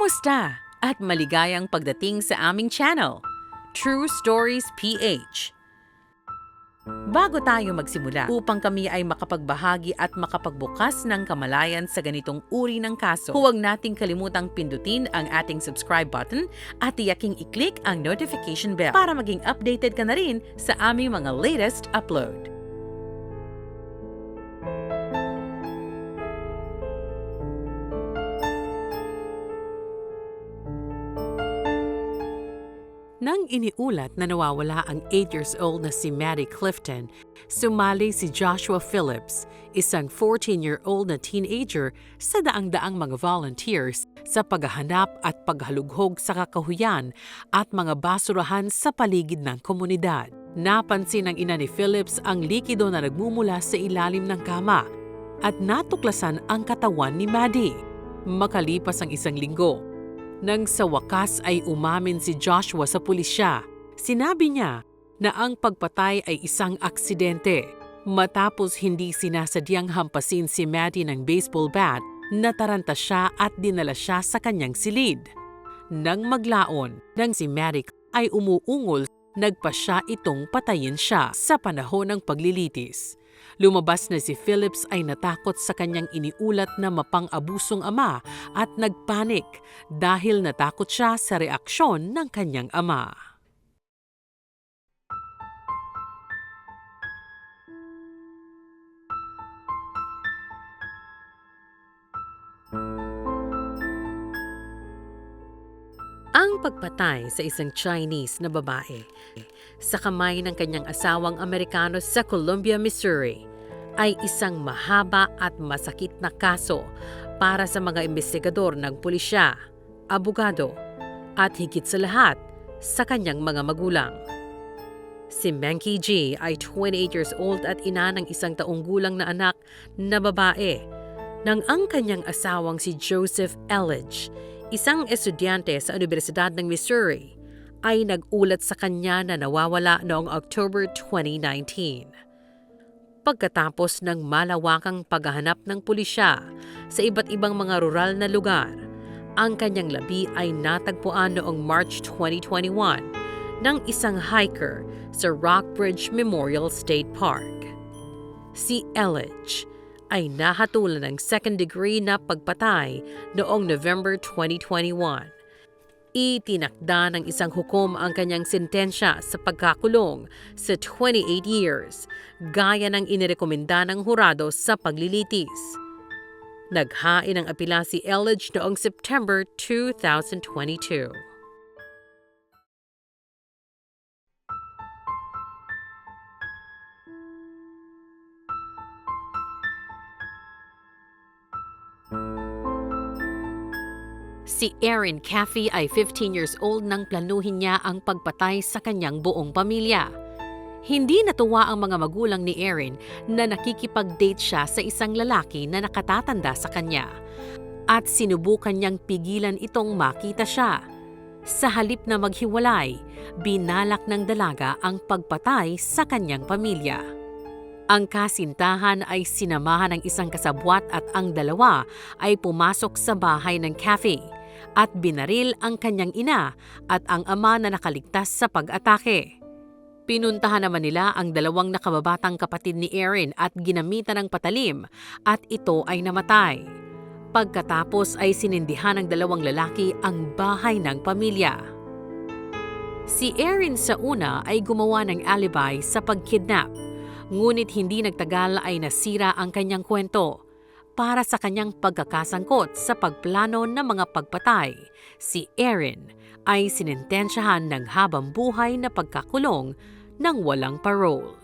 Kumusta? At maligayang pagdating sa aming channel, True Stories PH. Bago tayo magsimula, upang kami ay makapagbahagi at makapagbukas ng kamalayan sa ganitong uri ng kaso, huwag nating kalimutang pindutin ang ating subscribe button at tiyaking i-click ang notification bell para maging updated ka na rin sa aming mga latest upload. Nang iniulat na nawawala ang 8 years old na si Maddie Clifton, sumali si Joshua Phillips, isang 14-year-old na teenager sa daang-daang mga volunteers sa paghahanap at paghalughog sa kakahuyan at mga basurahan sa paligid ng komunidad. Napansin ng ina ni Phillips ang likido na nagmumula sa ilalim ng kama at natuklasan ang katawan ni Maddie. Makalipas ang isang linggo, nang sa wakas ay umamin si Joshua sa pulisya, sinabi niya na ang pagpatay ay isang aksidente. Matapos hindi sinasadyang hampasin si Maddie ng baseball bat, nataranta siya at dinala siya sa kanyang silid. Nang maglaon, nang si Maddie ay umuungol, nagpasya itong patayin siya sa panahon ng paglilitis. Lumabas na si Phillips ay natakot sa kanyang iniulat na mapang-abusong ama at nagpanik dahil natakot siya sa reaksyon ng kanyang ama. Ang pagpatay sa isang Chinese na babae sa kamay ng kanyang asawang Amerikano sa Columbia, Missouri ay isang mahaba at masakit na kaso para sa mga investigador ng pulisya, abogado, at higit sa lahat sa kanyang mga magulang. Si Menki G ay 28 years old at ina ng isang taong gulang na anak na babae nang ang kanyang asawang si Joseph Elledge, isang estudyante sa Universidad ng Missouri, ay nag-ulat sa kanya na nawawala noong October 2019. Pagkatapos ng malawakang paghahanap ng pulisya sa iba't ibang mga rural na lugar, ang kanyang labi ay natagpuan noong March 2021 ng isang hiker sa Rockbridge Memorial State Park. Si Elledge ay nahatulan ng second-degree na pagpatay noong November 2021. Itinakda ng isang hukom ang kanyang sentensya sa pagkakulong sa 28 years, gaya ng inirekomenda ng hurado sa paglilitis. Naghain ng apela si Elledge noong September 2022. Si Erin Caffey ay 15 years old nang planuhin niya ang pagpatay sa kanyang buong pamilya. Hindi natuwa ang mga magulang ni Erin na nakikipag-date siya sa isang lalaki na nakatatanda sa kanya at sinubukan niyang pigilan itong makita siya. Sa halip na maghiwalay, binalak ng dalaga ang pagpatay sa kanyang pamilya. Ang kasintahan ay sinamahan ng isang kasabwat at ang dalawa ay pumasok sa bahay ng Caffey at binaril ang kanyang ina at ang ama na nakaligtas sa pag-atake. Pinuntahan naman nila ang dalawang nakababatang kapatid ni Erin at ginamitan ng patalim at ito ay namatay. Pagkatapos ay sinindihan ng dalawang lalaki ang bahay ng pamilya. Si Erin sa una ay gumawa ng alibi sa pagkidnap, ngunit hindi nagtagal ay nasira ang kanyang kwento. Para sa kanyang pagkakasangkot sa pagplano ng mga pagpatay, si Erin ay sinintensyahan ng habang buhay na pagkakulong ng walang parole.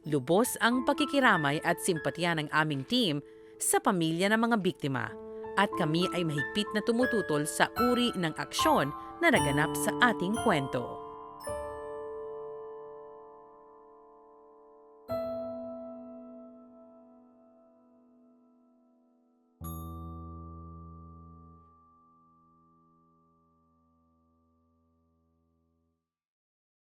Lubos ang pakikiramay at simpatya ng aming team sa pamilya ng mga biktima at kami ay mahigpit na tumututol sa uri ng aksyon na naganap sa ating kwento.